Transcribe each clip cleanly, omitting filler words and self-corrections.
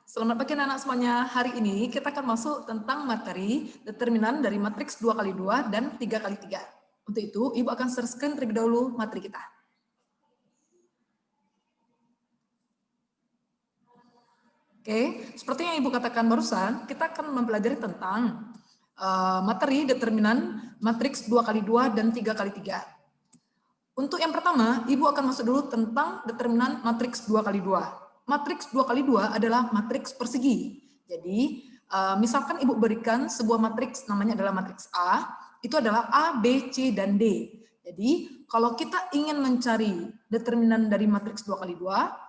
Selamat pagi anak-anak semuanya. Hari ini kita akan masuk tentang materi determinan dari matriks 2x2 dan 3x3. Untuk itu, Ibu akan share screen terlebih dahulu materi kita. Oke, seperti yang Ibu katakan barusan, kita akan mempelajari tentang materi determinan matriks 2x2 dan 3x3. Untuk yang pertama, Ibu akan masuk dulu tentang determinan matriks 2x2. Matriks 2x2 adalah matriks persegi. Jadi, misalkan Ibu berikan sebuah matriks, namanya adalah matriks A, itu adalah A, B, C, dan D. Jadi, kalau kita ingin mencari determinan dari matriks 2x2,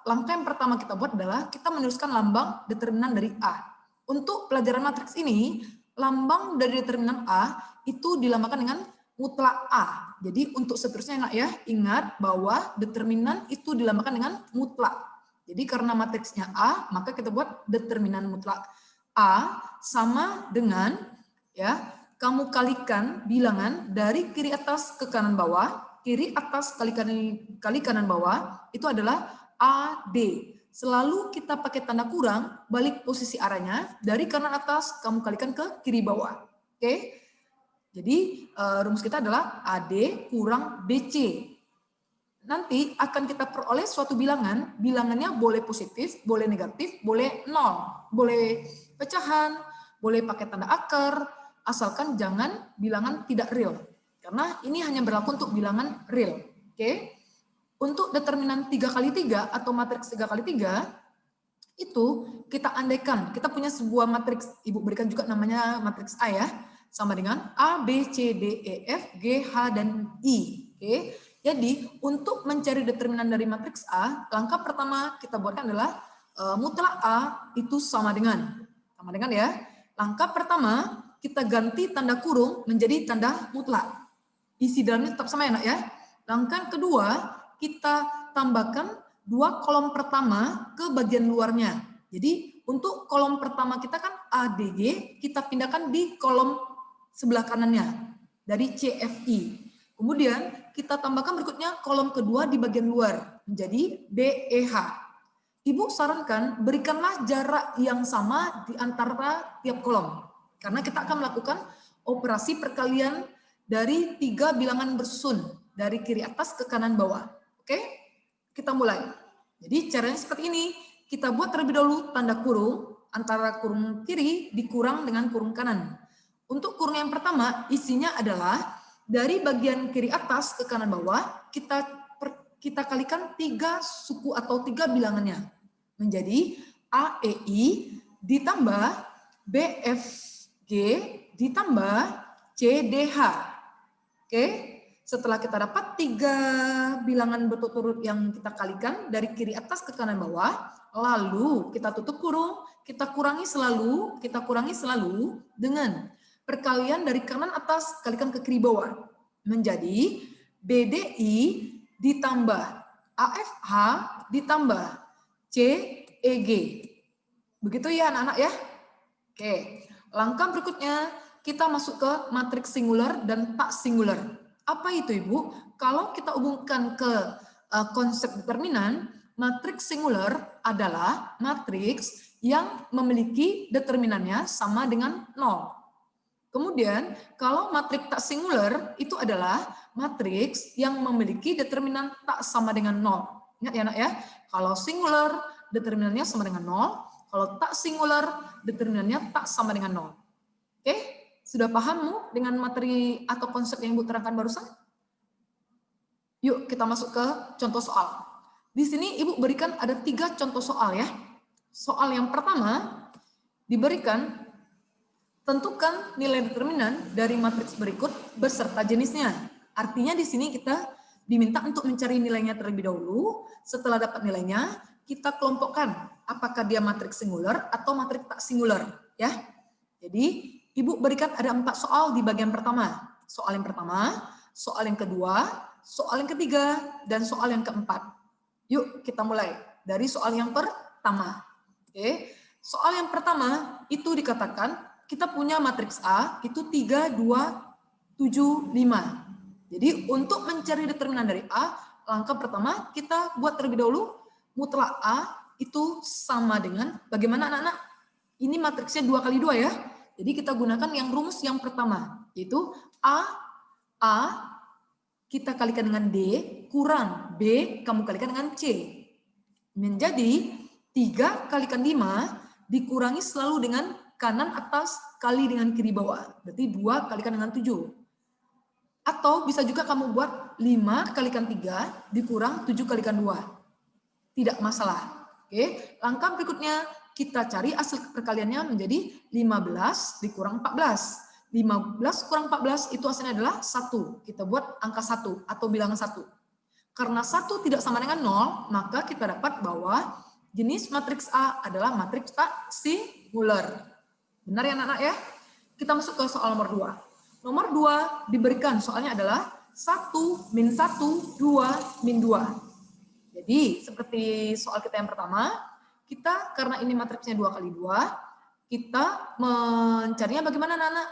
langkah yang pertama kita buat adalah kita menuliskan lambang determinan dari A. Untuk pelajaran matriks ini, lambang dari determinan A itu dilambangkan dengan mutlak A. Jadi, untuk seterusnya ya, ingat bahwa determinan itu dilambangkan dengan mutlak. Jadi karena matriksnya A, maka kita buat determinan mutlak A sama dengan ya, kamu kalikan bilangan dari kiri atas ke kanan bawah, kiri atas kali kanan bawah itu adalah AD. Selalu kita pakai tanda kurang, balik posisi arahnya dari kanan atas kamu kalikan ke kiri bawah. Oke? Jadi rumus kita adalah AD kurang BC. Nanti akan kita peroleh suatu bilangan, bilangannya boleh positif, boleh negatif, boleh nol, boleh pecahan, boleh pakai tanda akar, asalkan jangan bilangan tidak real. Karena ini hanya berlaku untuk bilangan real. Oke? Untuk determinan 3x3 atau matriks 3x3, itu kita andaikan, kita punya sebuah matriks, Ibu berikan juga namanya matriks A ya, sama dengan A, B, C, D, E, F, G, H, dan I. Oke? Jadi, untuk mencari determinan dari matriks A, langkah pertama kita buatkan adalah mutlak A itu sama dengan ya. Langkah pertama, kita ganti tanda kurung menjadi tanda mutlak. Isi dalamnya tetap sama ya, nak ya. Langkah kedua, kita tambahkan dua kolom pertama ke bagian luarnya. Jadi, untuk kolom pertama kita kan ADG, kita pindahkan di kolom sebelah kanannya dari CFI. Kemudian kita tambahkan berikutnya kolom kedua di bagian luar menjadi BEH. Ibu sarankan berikanlah jarak yang sama di antara tiap kolom. Karena kita akan melakukan operasi perkalian dari 3 bilangan bersusun dari kiri atas ke kanan bawah. Oke? Kita mulai. Jadi caranya seperti ini. Kita buat terlebih dahulu tanda kurung antara kurung kiri dikurang dengan kurung kanan. Untuk kurung yang pertama isinya adalah dari bagian kiri atas ke kanan bawah, kita kalikan 3 suku atau 3 bilangannya. Menjadi AEI ditambah BFG ditambah CDH. Oke, setelah kita dapat 3 bilangan berturut-turut yang kita kalikan dari kiri atas ke kanan bawah, lalu kita tutup kurung, kita kurangi selalu dengan perkalian dari kanan atas kalikan ke kiri bawah menjadi BDI ditambah AFH ditambah CEG. Begitu ya anak-anak ya? Oke, langkah berikutnya kita masuk ke matriks singular dan tak singular. Apa itu Ibu? Kalau kita hubungkan ke konsep determinan, matriks singular adalah matriks yang memiliki determinannya sama dengan 0. Kemudian, kalau matriks tak singular itu adalah matriks yang memiliki determinan tak sama dengan 0. Ingat ya anak ya, kalau singular determinannya sama dengan 0, kalau tak singular determinannya tak sama dengan 0. Oke, sudah pahammu dengan materi atau konsep yang Ibu terangkan barusan? Yuk kita masuk ke contoh soal. Di sini Ibu berikan ada 3 contoh soal ya. Soal yang pertama diberikan tentukan nilai determinan dari matriks berikut beserta jenisnya. Artinya di sini kita diminta untuk mencari nilainya terlebih dahulu. Setelah dapat nilainya, kita kelompokkan apakah dia matriks singular atau matriks tak singular. Ya. Jadi, Ibu berikan ada 4 soal di bagian pertama. Soal yang pertama, soal yang kedua, soal yang ketiga, dan soal yang keempat. Yuk kita mulai dari soal yang pertama. Oke. Soal yang pertama itu dikatakan kita punya matriks A itu 3, 2, 7, 5. Jadi untuk mencari determinan dari A, langkah pertama kita buat terlebih dahulu mutlak A itu sama dengan, bagaimana anak-anak? Ini matriksnya 2 kali 2 ya. Jadi kita gunakan yang rumus yang pertama, yaitu A kita kalikan dengan D, kurang B kamu kalikan dengan C. Menjadi 3 kalikan 5 dikurangi selalu dengan kanan atas kali dengan kiri bawah. Berarti 2 kalikan dengan 7. Atau bisa juga kamu buat 5 kalikan 3 dikurang 7 kalikan 2. Tidak masalah. Oke, langkah berikutnya kita cari hasil perkaliannya menjadi 15 dikurang 14. 15 kurang 14 itu hasilnya adalah 1. Kita buat angka 1 atau bilangan 1. Karena 1 tidak sama dengan 0, maka kita dapat bahwa jenis matriks A adalah matriks tak singular. Benar ya anak-anak ya? Kita masuk ke soal nomor 2. Nomor 2 diberikan soalnya adalah 1 min 1, 2 min 2. Jadi seperti soal kita yang pertama, kita karena ini matriksnya 2 kali 2, kita mencarinya bagaimana anak-anak?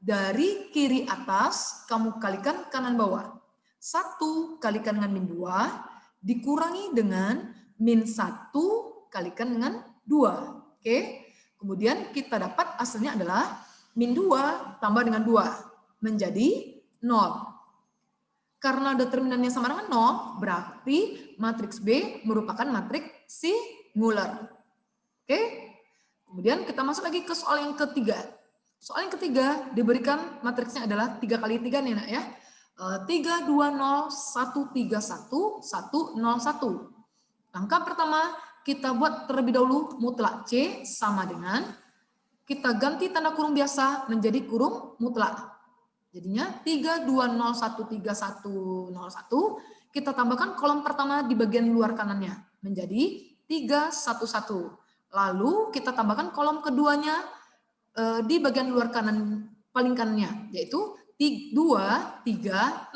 Dari kiri atas kamu kalikan kanan bawah. 1 kalikan dengan min 2 dikurangi dengan min 1 kalikan dengan 2. Oke. Kemudian kita dapat hasilnya adalah min 2 tambah dengan 2 menjadi 0. Karena determinannya sama dengan 0, berarti matriks B merupakan matriks singular. Oke. Kemudian kita masuk lagi ke soal yang ketiga. Soal yang ketiga diberikan matriksnya adalah 3 kali 3 nih nak ya. 3, 2, 0, 1, 3, 1, 1, 0, 1. Langkah pertama kita buat terlebih dahulu mutlak C sama dengan, kita ganti tanda kurung biasa menjadi kurung mutlak. Jadinya 3, 2, 0, 1, 3, 1, 0, 1. Kita tambahkan kolom pertama di bagian luar kanannya menjadi 3, 1, 1. Lalu kita tambahkan kolom keduanya di bagian luar kanan paling kanannya, yaitu 2, 3, 0.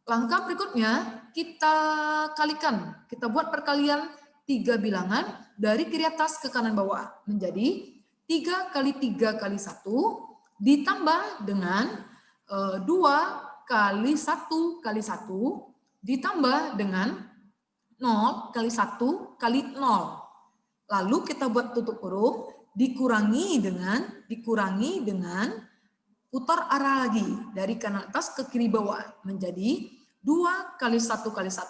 Langkah berikutnya kita kalikan, kita buat perkalian 3 bilangan dari kiri atas ke kanan bawah menjadi 3 kali 3 kali 1 ditambah dengan 2 kali 1 kali 1 ditambah dengan 0 kali 1 kali 0. Lalu kita buat tutup kurung, dikurangi dengan putar arah lagi dari kanan atas ke kiri bawah menjadi 2 kali 1 kali 1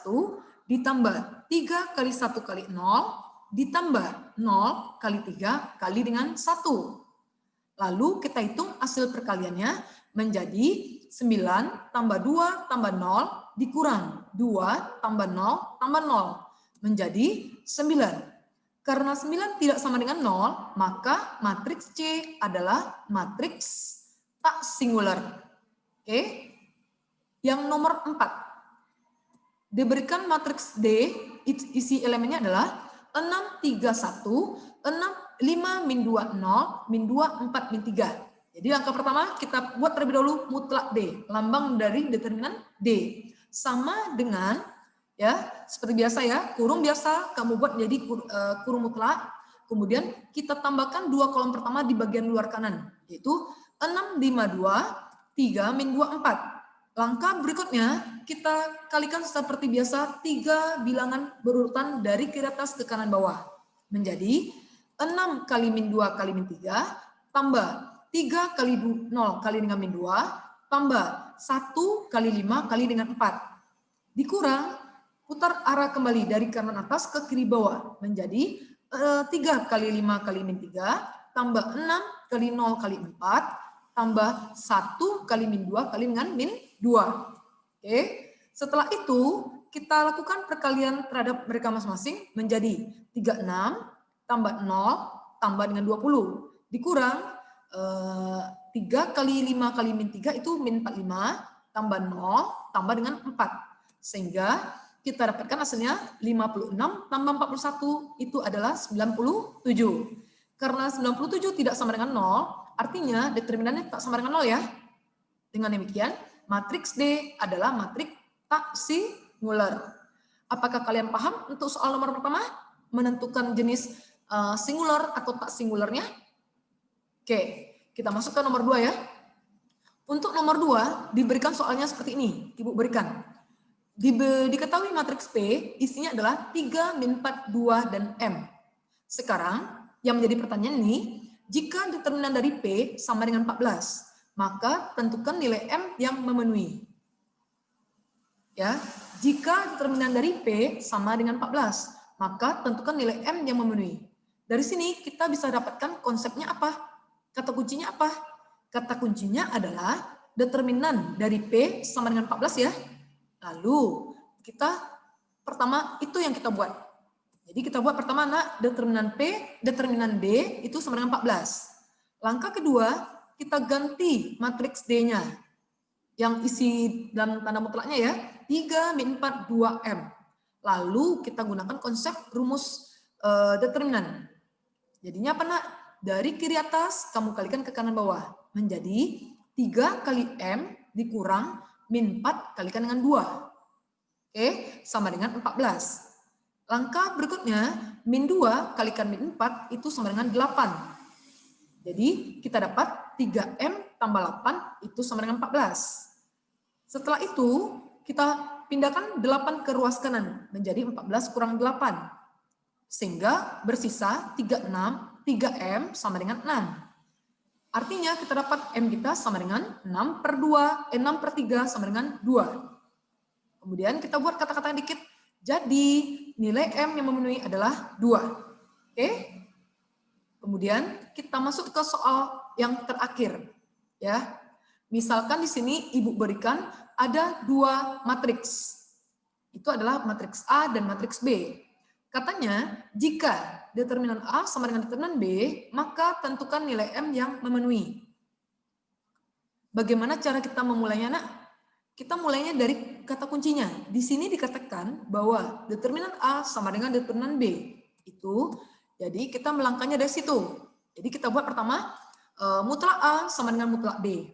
ditambah 3 kali 1 kali 0 ditambah 0 kali 3 kali dengan 1. Lalu kita hitung hasil perkaliannya menjadi 9 tambah 2 tambah 0 dikurang 2 tambah 0 tambah 0 menjadi 9. Karena 9 tidak sama dengan 0, maka matriks C adalah matriks tak singular. Oke. Yang nomor 4. Diberikan matriks D, isi elemennya adalah 6, 3, 1, 5, min 2, 0, min 2, 4, min 3. Jadi langkah pertama kita buat terlebih dahulu mutlak D, lambang dari determinan D. Sama dengan, ya seperti biasa ya, kurung biasa kamu buat jadi kurung mutlak, kemudian kita tambahkan 2 kolom pertama di bagian luar kanan, yaitu 6, 5, 2, 3, min 2, 4. Langkah berikutnya kita kalikan seperti biasa 3 bilangan berurutan dari kiri atas ke kanan bawah menjadi 6 kali min 2 kali min 3 tambah 3 kali 0 kali dengan min 2 tambah 1 kali 5 kali dengan 4 dikurang putar arah kembali dari kanan atas ke kiri bawah menjadi 3 kali 5 kali min 3 tambah 6 kali 0 kali 4 tambah 1 kali min 2 kali dengan min 2. Oke. Setelah itu kita lakukan perkalian terhadap mereka masing-masing menjadi 36 tambah 0 tambah dengan 20 dikurang 3 kali 5 kali min 3 itu min 45 tambah 0 tambah dengan 4. Sehingga kita dapatkan hasilnya 56 tambah 41 itu adalah 97. Karena 97 tidak sama dengan 0, artinya determinannya tak sama dengan 0 ya. Dengan demikian, matriks D adalah matriks tak singular. Apakah kalian paham untuk soal nomor pertama? Menentukan jenis singular atau tak singularnya? Oke, kita masuk ke nomor 2 ya. Untuk nomor 2 diberikan soalnya seperti ini, Ibu berikan. Diketahui matriks P isinya adalah 3, min 4, 2, dan M. Sekarang yang menjadi pertanyaan ini, jika determinan dari P sama dengan 14, maka tentukan nilai M yang memenuhi. Ya, jika determinan dari P sama dengan 14, maka tentukan nilai M yang memenuhi. Dari sini kita bisa dapatkan konsepnya apa? Kata kuncinya apa? Kata kuncinya adalah determinan dari P sama dengan 14 ya. Lalu kita pertama itu yang kita buat. Jadi kita buat pertama determinan P, determinan D itu sama dengan 14. Langkah kedua, kita ganti matriks D-nya. Yang isi dalam tanda mutlaknya ya, 3, min 4, 2, M. Lalu kita gunakan konsep rumus determinan. Jadinya apa nak? Dari kiri atas kamu kalikan ke kanan bawah. Menjadi 3 kali M dikurang min 4 kalikan dengan 2. Oke, sama dengan 14. Langkah berikutnya, min 2 kalikan min 4 itu sama dengan 8. Jadi kita dapat 3M tambah 8 itu sama dengan 14. Setelah itu kita pindahkan 8 ke ruas kanan menjadi 14 kurang 8. Sehingga bersisa 3M sama dengan 6. Artinya kita dapat M kita sama dengan 6/3 sama dengan 2. Kemudian kita buat kata-kata dikit. Jadi nilai M yang memenuhi adalah 2. Oke? Kemudian kita masuk ke soal yang terakhir. Ya. Misalkan di sini Ibu berikan ada 2 matriks. Itu adalah matriks A dan matriks B. Katanya, jika determinan A sama dengan determinan B, maka tentukan nilai M yang memenuhi. Bagaimana cara kita memulainya, nak? Kita mulainya dari kata kuncinya. Di sini dikatakan bahwa determinan A sama dengan determinan B. Itu, jadi kita melangkahnya dari situ. Jadi kita buat pertama, mutlak A sama dengan mutlak B.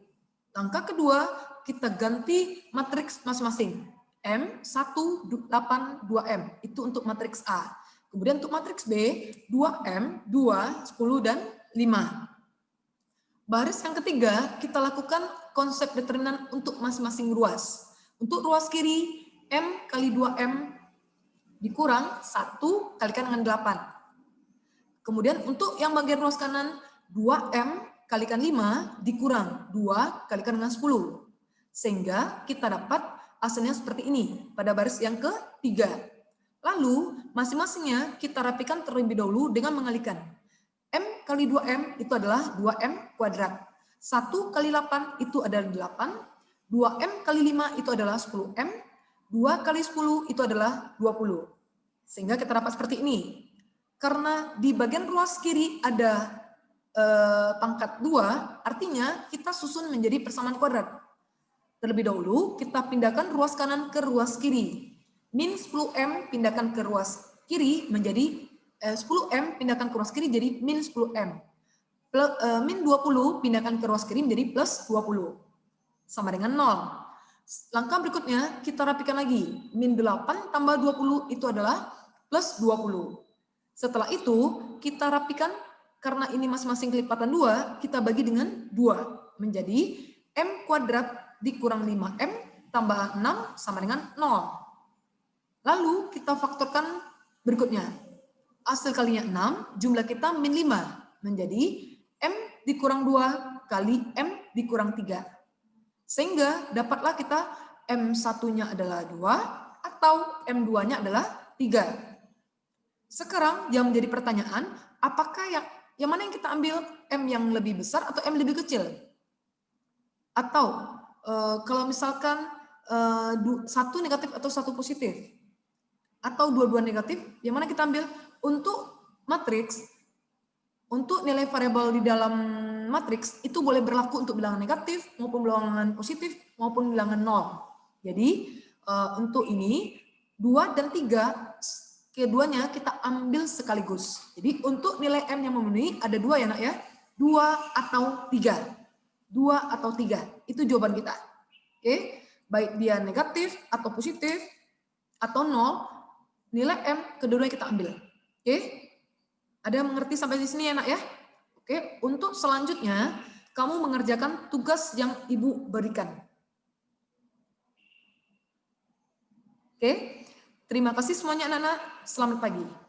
Langkah kedua, kita ganti matriks masing-masing. M, 1, 8, 2M. Itu untuk matriks A. Kemudian untuk matriks B, 2M, 2, 10, dan 5. Baris yang ketiga, kita lakukan konsep determinan untuk masing-masing ruas. Untuk ruas kiri, M kali 2M dikurang 1 kalikan dengan 8. Kemudian untuk yang bagian ruas kanan, 2M kalikan 5 dikurang 2 kalikan dengan 10. Sehingga kita dapat hasilnya seperti ini pada baris yang ketiga. Lalu masing-masingnya kita rapikan terlebih dahulu dengan mengalikan. M kali 2M itu adalah 2M kuadrat. 1 kali 8 itu adalah 8. 2M kali 5 itu adalah 10M. 2 kali 10 itu adalah 20. Sehingga kita dapat seperti ini. Karena di bagian ruas kiri ada pangkat 2, artinya kita susun menjadi persamaan kuadrat. Terlebih dahulu kita pindahkan ruas kanan ke ruas kiri. Min 10M pindahkan ke ruas kiri menjadi 10M pindahkan ke ruas kiri jadi min 10M. Min 20 pindahkan ke ruas kiri menjadi plus 20. Sama dengan 0. Langkah berikutnya kita rapikan lagi. Min 8 tambah 20 itu adalah plus 20. Setelah itu kita rapikan karena ini masing-masing kelipatan 2, kita bagi dengan 2. Menjadi M kuadrat dikurang 5M tambah 6 sama dengan 0. Lalu kita faktorkan berikutnya. Hasil kalinya 6, jumlah kita min 5. Menjadi M dikurang 2 kali M dikurang 3. Sehingga dapatlah kita M1-nya adalah 2 atau M2-nya adalah 3. Sekarang yang menjadi pertanyaan, apakah yang mana yang kita ambil? M yang lebih besar atau M lebih kecil? Atau kalau misalkan satu negatif atau satu positif, atau dua-dua negatif, yang mana kita ambil? Untuk matriks, untuk nilai variabel di dalam matriks itu boleh berlaku untuk bilangan negatif maupun bilangan positif maupun bilangan 0. Jadi untuk ini 2 dan 3 keduanya kita ambil sekaligus. Jadi untuk nilai M yang memenuhi ada 2 ya nak ya, 2 atau 3. 2 atau 3, itu jawaban kita. Oke, baik dia negatif atau positif atau 0, nilai M kedua-duanya kita ambil. Oke, ada yang mengerti sampai di sini ya nak ya? Oke, untuk selanjutnya kamu mengerjakan tugas yang Ibu berikan. Oke, terima kasih semuanya anak-anak. Selamat pagi.